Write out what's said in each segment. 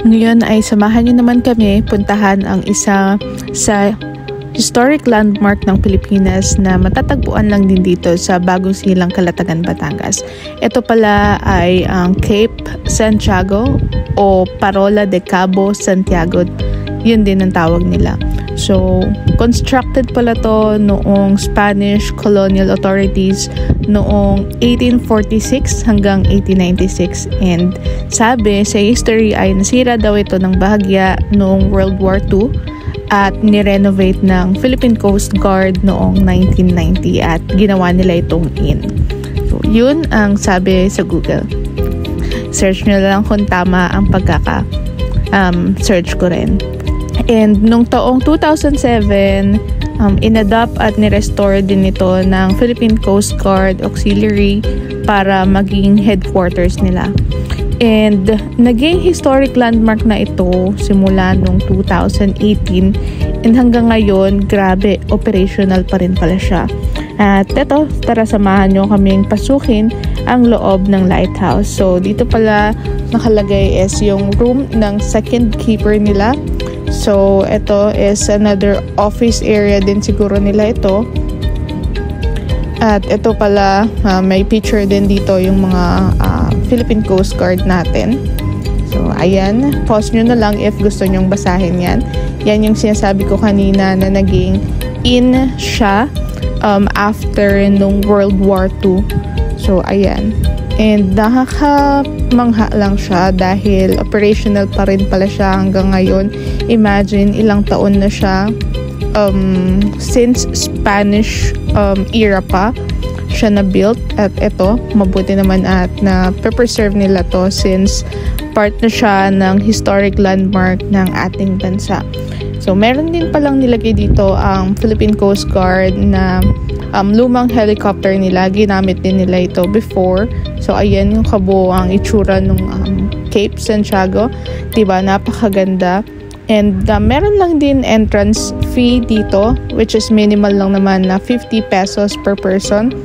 Ngayon ay samahan niyo naman kami puntahan ang isa sa historic landmark ng Pilipinas na matatagpuan lang din dito sa Bagong Silang, Calatagan, Batangas. Ito pala ay ang Cape Santiago o Parola de Cabo Santiago. Yun din ang tawag nila. So, constructed pala to noong Spanish colonial authorities noong 1846 hanggang 1896. And sabi sa history ay nasira daw ito ng bahagya noong World War II at nirenovate ng Philippine Coast Guard noong 1990 at ginawa nila itong inn. So, yun ang sabi sa Google. Search nyo lang kung tama ang search ko rin. And nung taong 2007, inadopt at nirestore din ito ng Philippine Coast Guard Auxiliary para maging headquarters nila. And naging historic landmark na ito simula nung 2018 and hanggang ngayon, grabe, operational pa rin pala siya. At eto, tara samahan nyo kaming pasukin ang loob ng lighthouse. So dito pala nakalagay is yung room ng second keeper nila. So ito is another office area din siguro nila ito. At ito pala, may picture din dito yung mga Philippine Coast Guard natin. So, ayan. Pause nyo na lang if gusto nyong basahin yan. Yan yung sinasabi ko kanina na naging inn siya after nung World War II. So, ayan. And nakakamangha lang siya dahil operational pa rin pala siya hanggang ngayon. Imagine, ilang taon na siya. Since Spanish era pa siya na-built at ito, mabuti naman at na-preserve nila to since part na siya ng historic landmark ng ating bansa. So, meron din palang nilagay dito ang Philippine Coast Guard na lumang helicopter nila. Ginamit din nila ito before. So, ayan yung kabuoang itsura ng Cape Santiago. Diba? Napakaganda. And meron lang din entrance fee dito, which is minimal lang naman na 50 pesos per person.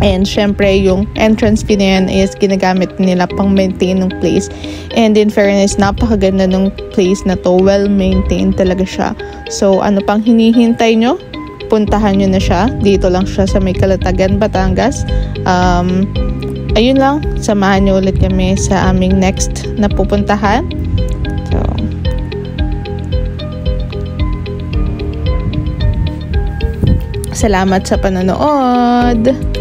And syempre, yung entrance fee na yan is ginagamit nila pang maintain ng place. And in fairness, napakaganda ng place na to. Well-maintained talaga siya. So, ano pang hinihintay nyo? Puntahan nyo na siya. Dito lang siya sa may Calatagan, Batangas. Ayun lang. Samahan nyo ulit kami sa aming next na pupuntahan. So, salamat sa panonood!